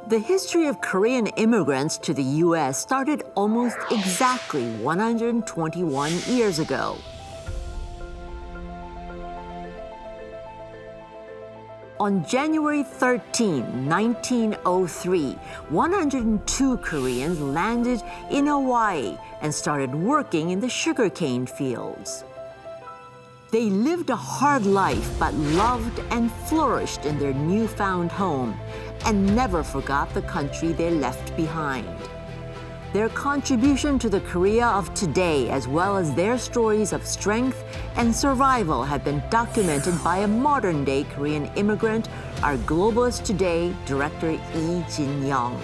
The history of Korean immigrants to the U.S. started almost exactly 121 years ago. On January 13, 1903, 102 Koreans landed in Hawaii and started working in the sugarcane fields. They lived a hard life but loved and flourished in their newfound home and never forgot the country they left behind. Their contribution to the Korea of today, as well as their stories of strength and survival, have been documented by a modern-day Korean immigrant, our Globalist Today director, Lee Jin-young.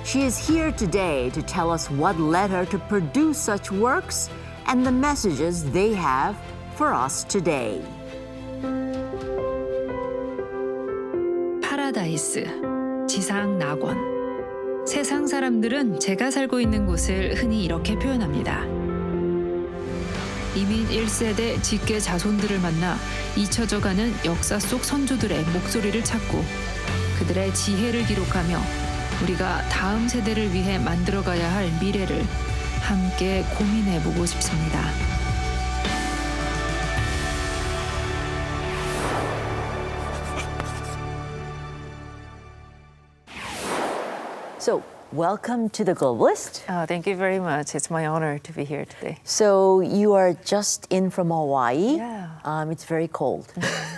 She is here today to tell us what led her to produce such works and the messages they have for us today. 파라다이스, 지상 낙원. 세상 사람들은 제가 살고 있는 곳을 흔히 이렇게 표현합니다. 이민 1세대 직계 자손들을 만나 잊혀져가는 역사 속 선조들의 목소리를 찾고 그들의 지혜를 기록하며 우리가 다음 세대를 위해 만들어가야 할 미래를 함께 고민해보고 싶습니다. So, welcome to the Globalist. Thank you very much. It's my honor to be here today. So, you are just in from Hawaii. Yeah. It's very cold.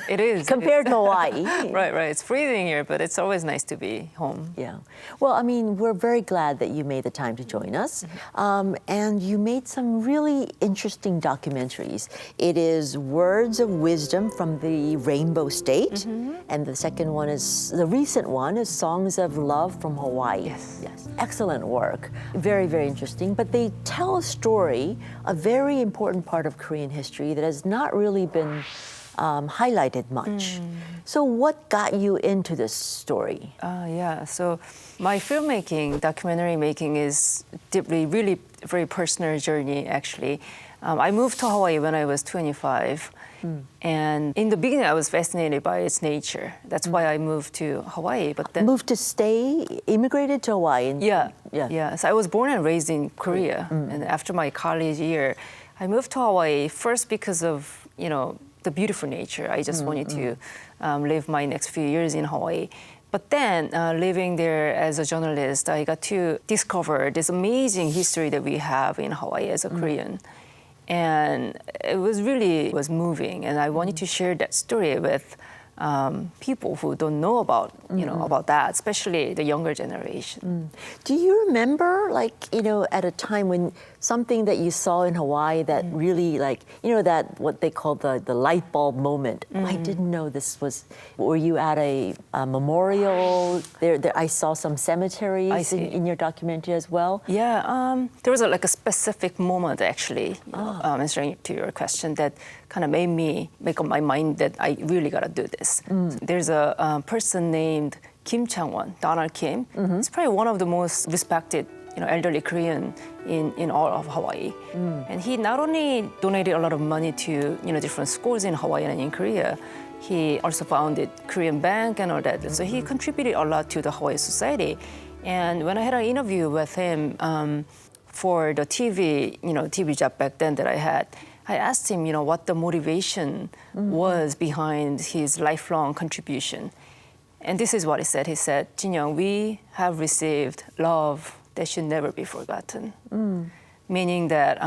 It is. Compared to Hawaii. Right. It's freezing here, but it's always nice to be home. Yeah. Well, I mean, we're very glad that you made the time to join us. And you made some really interesting documentaries. It is Words of Wisdom from the Rainbow State. And the second one is, the recent one is Songs of Love from Hawaii. Yes. Excellent work. Very, very interesting. But they tell a story, a very important part of Korean history that has not really been highlighted much. So what got you into this story? So my filmmaking, documentary making is really very personal journey, actually. I moved to Hawaii when I was 25. And in the beginning, I was fascinated by its nature. That's why I moved to Hawaii. But then Moved to stay, immigrated to Hawaii? Yeah. So I was born and raised in Korea. And after my college year, I moved to Hawaii first because of, the beautiful nature. I just wanted to live my next few years in Hawaii. But then, living there as a journalist, I got to discover this amazing history that we have in Hawaii as a Korean. And it was moving, and I wanted to share that story with people who don't know about, about that, especially the younger generation. Do you remember, at a time when something that you saw in Hawaii that really, that what they call the light bulb moment? I didn't know this was. Were you at a memorial? There, I saw some cemeteries in your documentary as well. Yeah, there was a specific moment actually, answering to your question, that kind of made me make up my mind that I really gotta do this. There's a person named Kim Chang-won, Donald Kim. He's probably one of the most respected, elderly Korean in all of Hawaii. And he not only donated a lot of money to, different schools in Hawaii and in Korea, he also founded Korean Bank and all that. So he contributed a lot to the Hawaii society. And when I had an interview with him for the TV job back then that I had, I asked him, what the motivation was behind his lifelong contribution. And this is what he said. He said, Jin-young, we have received love that should never be forgotten. Meaning that,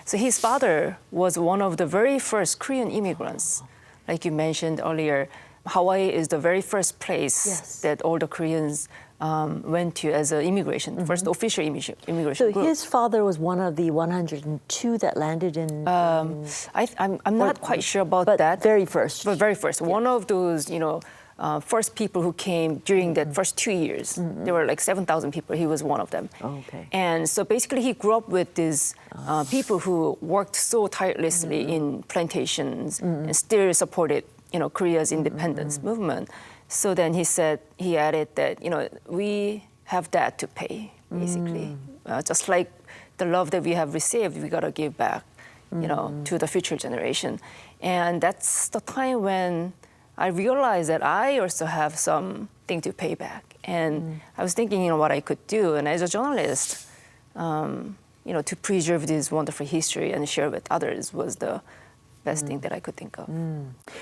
so his father was one of the very first Korean immigrants. Like you mentioned earlier, Hawaii is the very first place that all the Koreans went to as an immigration, first official immigration So group. his father was one of the 102 that landed in... I'm not quite sure about but that. Very first. But very first. Yeah. One of those, first people who came during that first 2 years. There were 7,000 people. He was one of them. Okay. And so basically he grew up with these people who worked so tirelessly in plantations and still supported, Korea's independence movement. So then he added that, we have that to pay, basically. Just like the love that we have received, we got to give back, to the future generation. And that's the time when I realized that I also have something to pay back. And I was thinking, what I could do. And as a journalist, to preserve this wonderful history and share with others was the best thing that I could think of.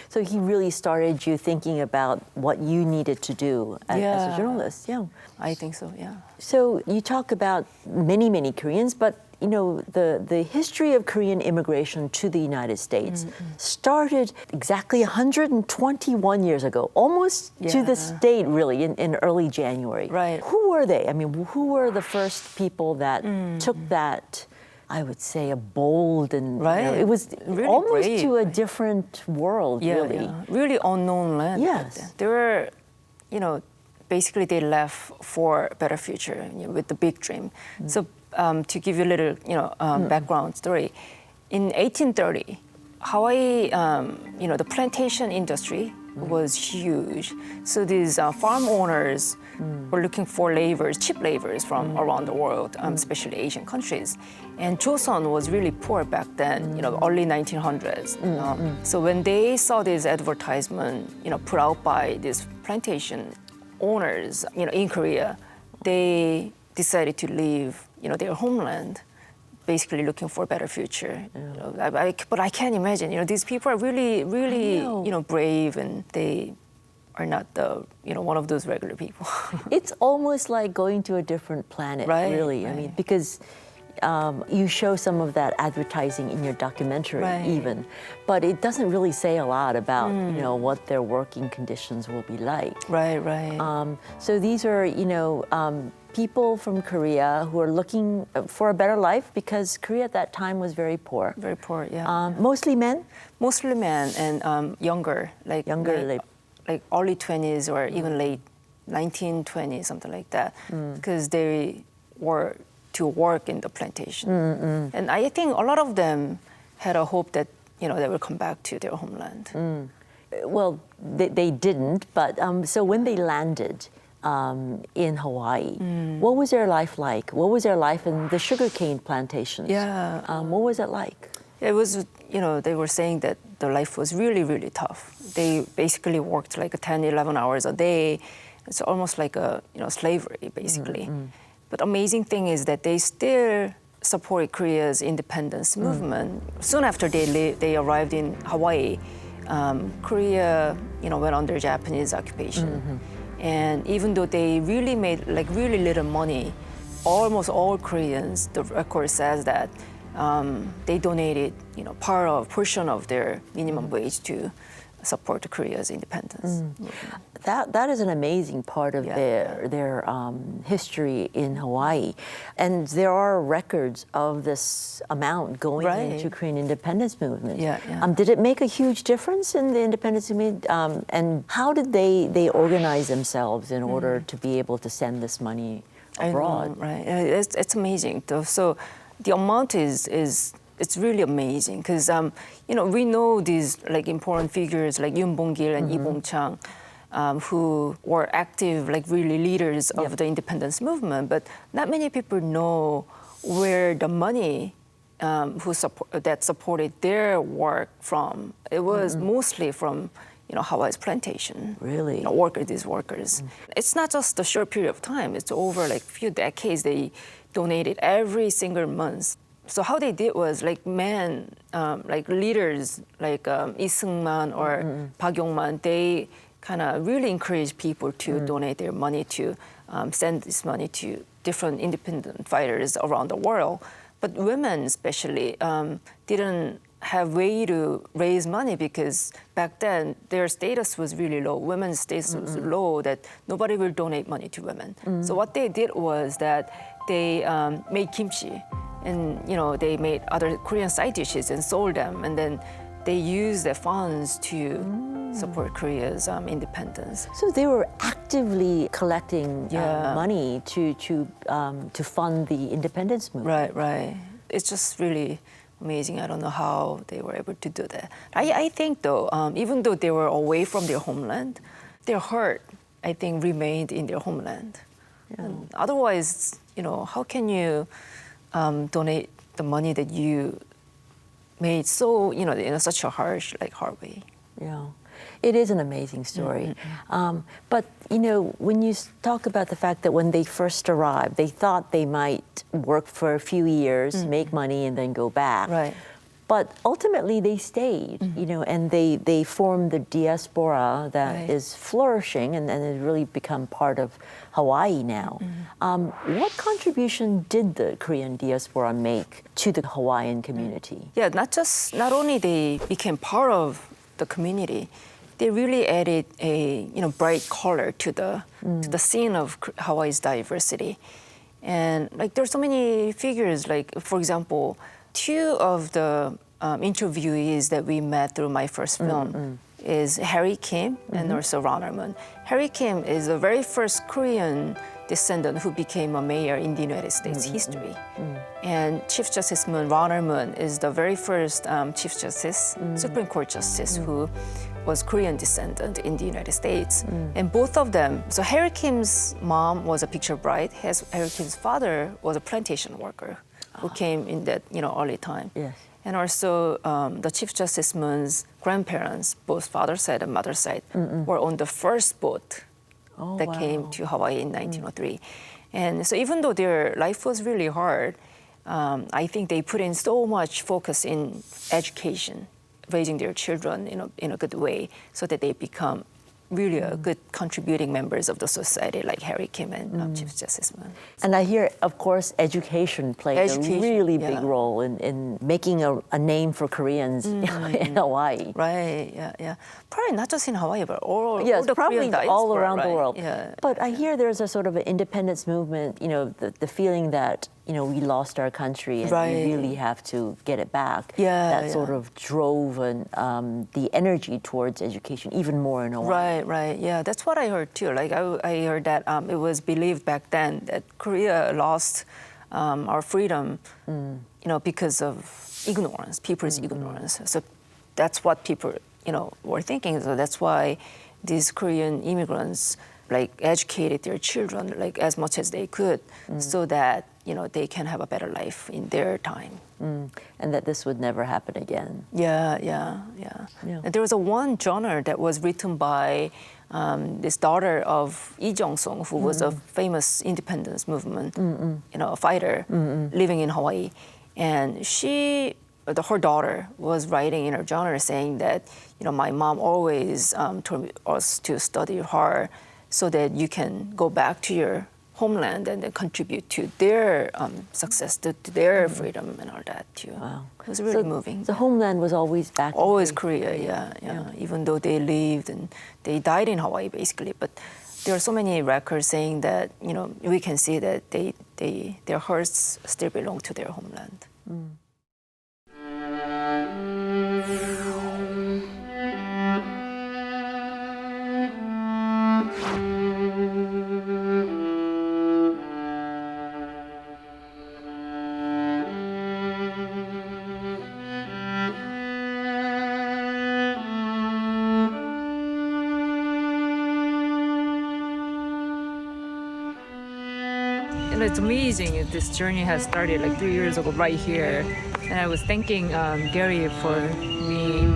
So he really started you thinking about what you needed to do as a journalist. Yeah. I think so, yeah. So you talk about many, many Koreans, but the history of Korean immigration to the United States started exactly 121 years ago, almost to this date, really, in early January. Right. Who were they? I mean, who were the first people that took that, I would say, a bold and it was really almost brave, to a different world, really. Yeah. Really unknown land. Yes. They were, basically they left for a better future with the big dream. So to give you a little, background story, in 1830, Hawaii, the plantation industry was huge. So these farm owners were looking for laborers, cheap laborers from around the world, especially Asian countries. And Joseon was really poor back then, early 1900s. So when they saw this advertisement, put out by these plantation owners, in Korea, they decided to leave, their homeland, basically looking for a better future. But I can't imagine, these people are really, really, brave, and they are not one of those regular people. It's almost like going to a different planet, really. I mean, because you show some of that advertising in your documentary even, but it doesn't really say a lot about, what their working conditions will be like. So these are, people from Korea who are looking for a better life, because Korea at that time was very poor. Very poor, yeah. Mostly men? Mostly men and younger, like early 20s or even late 1920s, something like that, because they were to work in the plantation. And I think a lot of them had a hope that, they will come back to their homeland. Well, they didn't, but so when they landed in Hawaii, what was their life like? What was their life in the sugarcane plantations? What was it like? It was, they were saying that their life was really, really tough. They basically worked like 10, 11 hours a day. It's almost like a, slavery, basically. But amazing thing is that they still supported Korea's independence movement. Soon after they arrived in Hawaii, Korea, went under Japanese occupation. And even though they really made really little money, almost all Koreans, the record says that they donated, portion of their minimum wage to support Korea's independence. That is an amazing part of their history in Hawaii. And there are records of this amount going into Korean independence movement. Did it make a huge difference in the independence movement? And how did they organize themselves in order to be able to send this money abroad? It's amazing. So the amount is it's really amazing, because we know these important figures like Yoon Bong-gil and Lee Bong-chang, who were active really leaders of the independence movement, but not many people know where the money that supported their work from. It was mostly from Hawaii's plantation. Really? These workers. It's not just a short period of time. It's over a few decades. They donated every single month. So how they did was men, leaders like Lee Seung-man or Park Yong-man, they kind of really encouraged people to donate their money to send this money to different independent fighters around the world. But women especially didn't have way to raise money, because back then their status was really low. Women's status was low, that nobody will donate money to women. So what they did was that they made kimchi. And they made other Korean side dishes and sold them, and then they used the funds to support Korea's independence. So they were actively collecting money to fund the independence movement. Right. It's just really amazing. I don't know how they were able to do that. I think though, even though they were away from their homeland, their heart, I think, remained in their homeland. And otherwise, how can you donate the money that you made so, in such a hard way. Yeah. It is an amazing story. But, you know, when you talk about the fact that when they first arrived, they thought they might work for a few years, make money, and then go back. Right. But ultimately, they stayed, you know, and they formed the Diaspora that is flourishing and has really become part of Hawaii now. What contribution did the Korean diaspora make to the Hawaiian community? Yeah, not only they became part of the community, they really added a bright color to the scene of Hawaii's diversity. And like there's so many figures, like for example, two of the interviewees that we met through my first film is Harry Kim and also Ron Arman. Harry Kim is the very first Korean descendant who became a mayor in the United States history. And Chief Justice Ron Arman is the very first Chief Justice, Supreme Court Justice, who was Korean descendant in the United States. And both of them, so Harry Kim's mom was a picture bride, Harry Kim's father was a plantation worker who came in that early time. Yes. And also the Chief Justice Moon's grandparents, both father's side and mother's side, were on the first boat that came to Hawaii in 1903. And so even though their life was really hard, I think they put in so much focus in education, raising their children in a good way so that they become really a good contributing members of the society, like Harry Kim and Chief Justice Moon. And I hear, of course, education played a really big role in making a name for Koreans in Hawaii. Right, yeah. Probably not just in Hawaii, but all the probably Korean diaspora, all around the world. Yeah. But I hear there's a sort of an independence movement, the feeling that, we lost our country and we really have to get it back. That sort of drove the energy towards education even more in Hawaii. Right. Yeah, that's what I heard too. Like I heard that it was believed back then that Korea lost our freedom, because of ignorance, people's ignorance. So that's what people, were thinking. So that's why these Korean immigrants educated their children as much as they could, so that they can have a better life in their time. And that this would never happen again. Yeah. And there was one journal that was written by this daughter of Lee Jong-sung, who was a famous independence movement, a fighter living in Hawaii. And her daughter was writing in her journal saying that, my mom always told us to study hard so that you can go back to your homeland and then contribute to their success, to their freedom and all that too. Wow. It was really moving. The homeland was always back. Always Korea, yeah. Even though they lived and they died in Hawaii basically, but there are so many records saying that, we can see that their hearts still belong to their homeland. And it's amazing. This journey has started 3 years ago right here. And I was thanking Gary for me.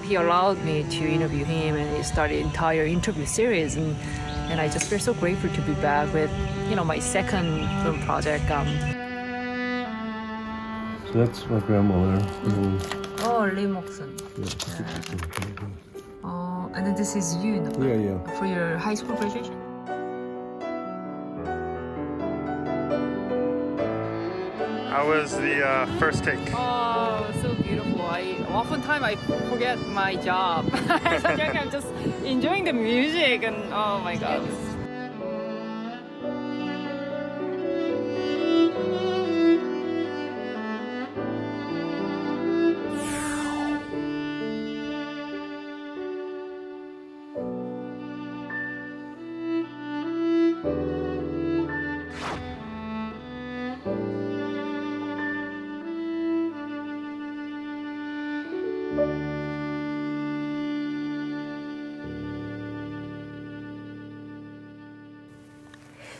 He allowed me to interview him and he started entire interview series. And I just feel so grateful to be back with, my second film project. So that's my grandmother. Oh, Lee Mok-sun. Oh, and then this is you in the front. Yeah. For your high school graduation? How was the first take? Oh, so beautiful. Oftentimes I forget my job. Sometimes I'm just enjoying the music and oh my God.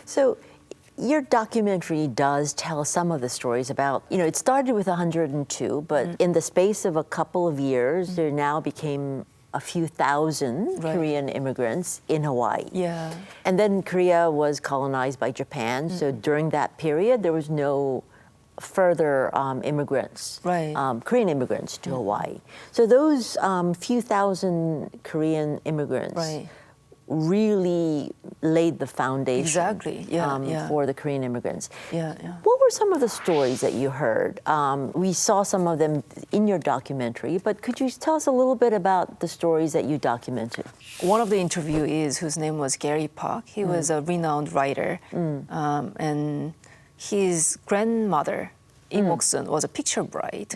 So your documentary does tell some of the stories about, it started with 102, but in the space of a couple of years, there now became a few thousand Korean immigrants in Hawaii. Yeah. And then Korea was colonized by Japan. So during that period, there was no further immigrants, Korean immigrants to Hawaii. So those few thousand Korean immigrants really laid the foundation for the Korean immigrants. What were some of the stories that you heard? We saw some of them in your documentary, but could you tell us a little bit about the stories that you documented? One of the interviewees, whose name was Gary Park, he was a renowned writer, and his grandmother, Im Mok-sun, was a picture bride,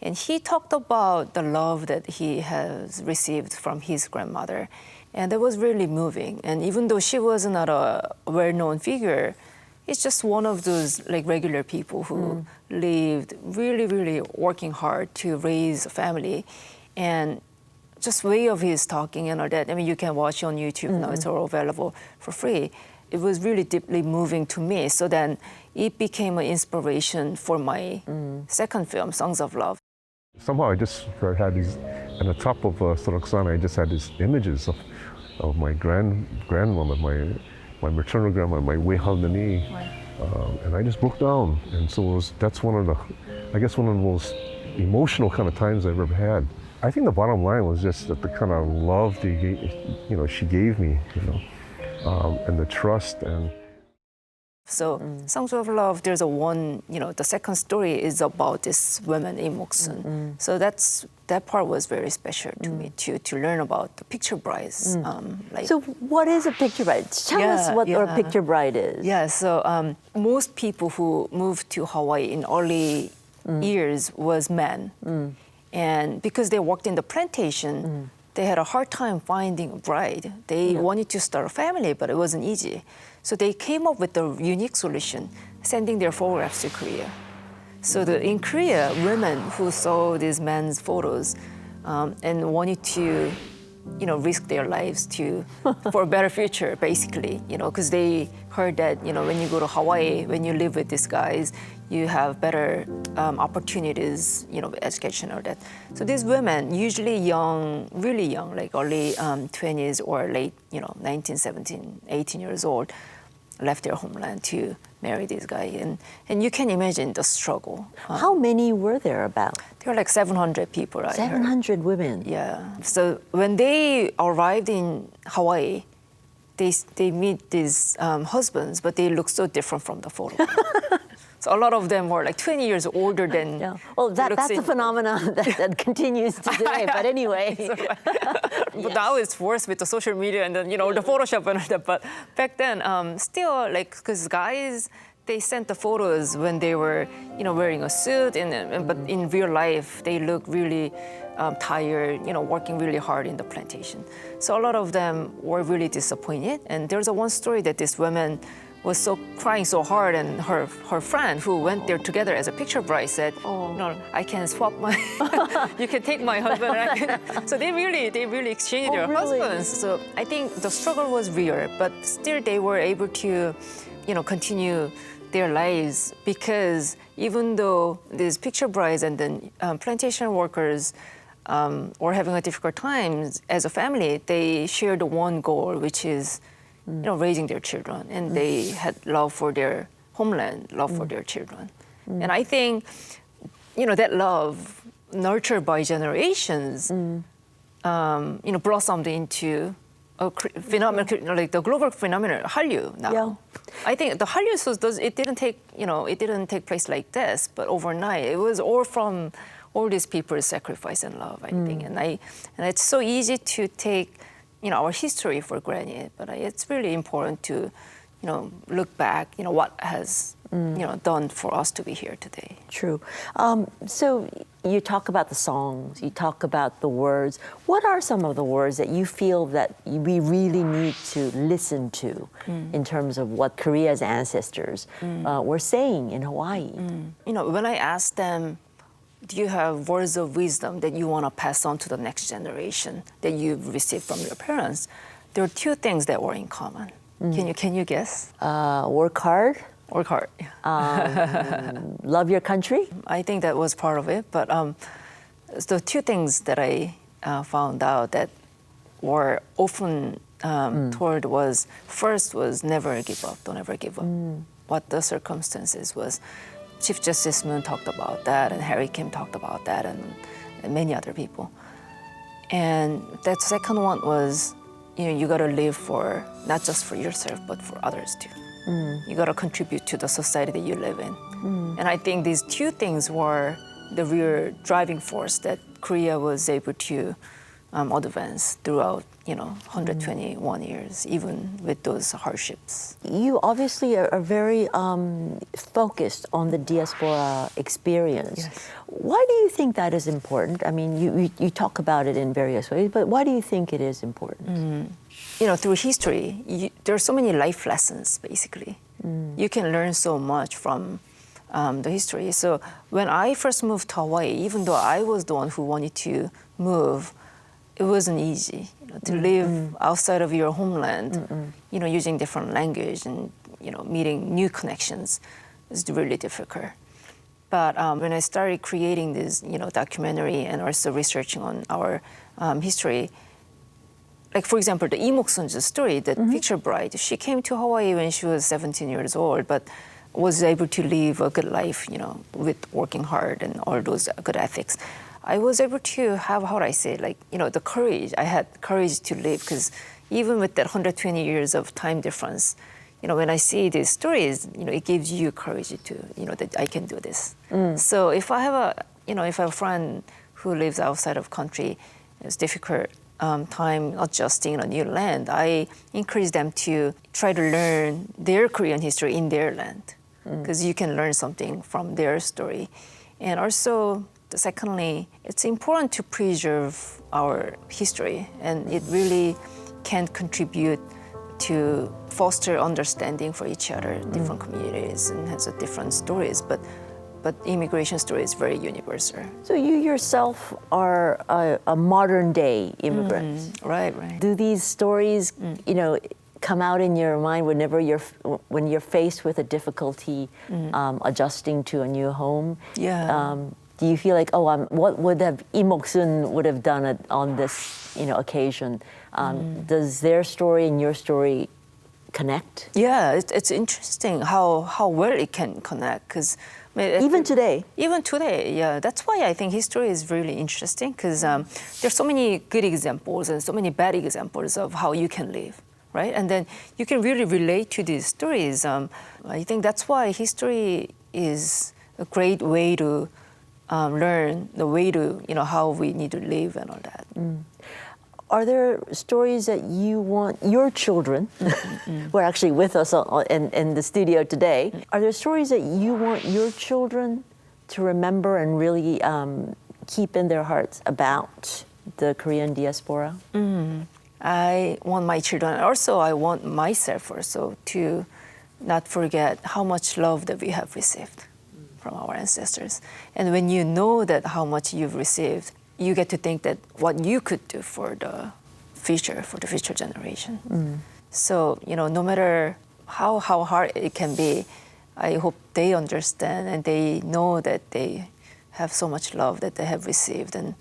and he talked about the love that he has received from his grandmother. And that was really moving. And even though she was not a well-known figure, it's just one of those like regular people who lived really, really working hard to raise a family. And just way of his talking and all that, I mean, you can watch on YouTube now, it's all available for free. It was really deeply moving to me. So then it became an inspiration for my second film, Songs of Love. Somehow I just had these, on the top of Soroksan, I just had these images of my grandmother, my maternal grandmother, my Wehalnani, and I just broke down. And so that's one of the most emotional kind of times I've ever had. I think the bottom line was just that the kind of love she gave me, and the trust and. So, Songs of Love, there's the second story is about this woman, Im Mok-sun. So that part was very special to me, to learn about the picture brides. So what is a picture bride? Tell us what a picture bride is. Yeah, so most people who moved to Hawaii in early years was men. And because they worked in the plantation, they had a hard time finding a bride. They wanted to start a family, but it wasn't easy. So they came up with a unique solution, sending their photographs to Korea. So in Korea, women who saw these men's photos and wanted to, risk their lives for a better future, basically, because they heard that, when you go to Hawaii, when you live with these guys, you have better opportunities, education or that. So these women, usually young, really young, like early 20s or late, 19, 17, 18 years old, left their homeland to marry this guy. And you can imagine the struggle. How many were there about? There were like 700 people, right? 700 women? Yeah. So when they arrived in Hawaii, they meet these husbands, but they look so different from the photo. So a lot of them were like 20 years older than. Yeah. Well, that's a phenomenon that continues today. But anyway. But now it's worse with the social media and then the Photoshop and all that. But back then, still because guys, they sent the photos when they were wearing a suit, but in real life they look really tired, working really hard in the plantation. So a lot of them were really disappointed. And there's one story that this woman was crying so hard, and her friend who went there together as a picture bride said, "No, I can swap my, you can take my husband." So they really exchanged their husbands. So I think the struggle was real, but still they were able to, continue their lives, because even though these picture brides and then plantation workers were having a difficult time as a family, they shared one goal, which is raising their children, and they had love for their homeland, love for their children. And I think, that love, nurtured by generations, blossomed into a phenomenon, like the global phenomenon, Hallyu now. Yeah. I think the Hallyu it didn't take place like this, but overnight. It was all from all these people's sacrifice and love, I think. And it's so easy to take our history for granted, but it's really important to, look back, what has, done for us to be here today. True. So you talk about the songs, you talk about the words. What are some of the words that you feel that we really need to listen to in terms of what Korea's ancestors were saying in Hawaii? When I asked them, do you have words of wisdom that you want to pass on to the next generation that you've received from your parents? There were two things that were in common. Can you guess? Work hard. Work hard. Love your country. I think that was part of it. But the two things that I found out that were often told was first was never give up, don't ever give up. What the circumstances was. Chief Justice Moon talked about that, and Harry Kim talked about that, and many other people. And that second one was, you got to live for not just for yourself, but for others too. You got to contribute to the society that you live in. And I think these two things were the real driving force that Korea was able to advance throughout, 121 years, even with those hardships. You obviously are very focused on the diaspora experience. Yes. Why do you think that is important? I mean, you talk about it in various ways, but why do you think it is important? Through history, there are so many life lessons, basically. You can learn so much from the history. So when I first moved to Hawaii, even though I was the one who wanted to move, it wasn't easy to live outside of your homeland, using different language and, meeting new connections is really difficult. But when I started creating this, documentary and also researching on our history, like, for example, the Lee Mok-sun's story, that picture bride, she came to Hawaii when she was 17 years old, but was able to live a good life, with working hard and all those good ethics. I was able to have, the courage. I had courage to live, because even with that 120 years of time difference, when I see these stories, it gives you courage to, that I can do this. So if I have a friend who lives outside of country, it's difficult time adjusting in a new land, I encourage them to try to learn their Korean history in their land, because you can learn something from their story. And also, secondly, it's important to preserve our history, and it really can contribute to foster understanding for each other, different communities, and has different stories. But immigration story is very universal. So you yourself are a modern day immigrant. Right. Do these stories, come out in your mind whenever when you're faced with a difficulty adjusting to a new home? Yeah. Do you feel like, what would have Lee Mok-sun would have done on this, occasion? Does their story and your story connect? Yeah, it's interesting how well it can connect, because even today. Even today, yeah. That's why I think history is really interesting, because there's so many good examples and so many bad examples of how you can live, right? And then you can really relate to these stories. I think that's why history is a great way to learn the way to, how we need to live and all that. Are there stories that you want your children, who are actually with us in the studio today, are there stories that you want your children to remember and really keep in their hearts about the Korean diaspora? I want my children, also I want myself also to not forget how much love that we have received from our ancestors. And when you know that how much you've received, you get to think that what you could do for the future generation. So, no matter how hard it can be, I hope they understand and they know that they have so much love that they have received, and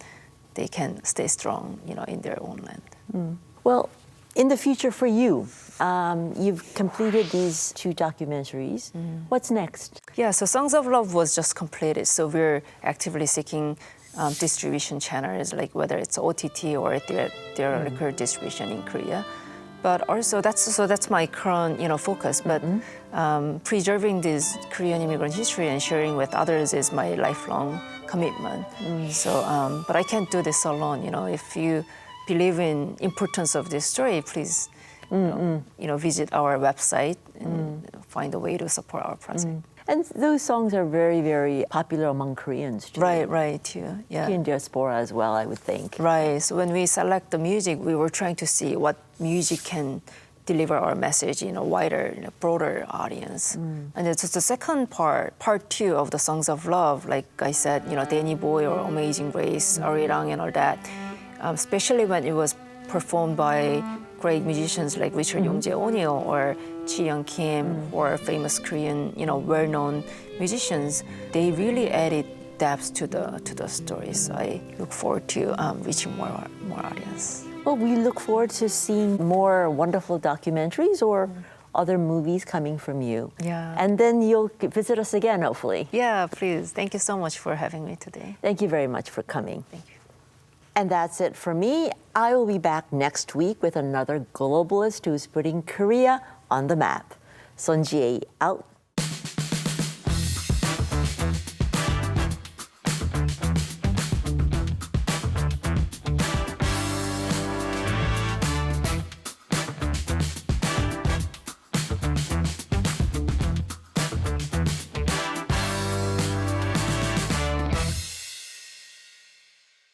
they can stay strong, in their own land. Well, in the future for you, you've completed these 2 documentaries. What's next? Yeah, so Songs of Love was just completed. So we're actively seeking distribution channels, like whether it's OTT or theatrical distribution in Korea. But also that's my current focus. But preserving this Korean immigrant history and sharing with others is my lifelong commitment. So, but I can't do this alone. If you believe in importance of this story, please, visit our website and find a way to support our project. And those songs are very, very popular among Koreans too. Right, too. Yeah. In diaspora as well, I would think. Right. So when we select the music, we were trying to see what music can deliver our message in a wider, broader audience. And it's the second part 2 of the Songs of Love. Like I said, Danny Boy or Amazing Grace, Arirang, and all that. Especially when it was performed by great musicians like Richard Yongjae O'Neill or Ji-young Kim or famous Korean, well-known musicians. They really added depth to the stories. I look forward to reaching more audience. Well, we look forward to seeing more wonderful documentaries or other movies coming from you. Yeah. And then you'll visit us again, hopefully. Yeah, please. Thank you so much for having me today. Thank you very much for coming. Thank you. And that's it for me. I will be back next week with another globalist who's putting Korea on the map. Son Ji-ae out.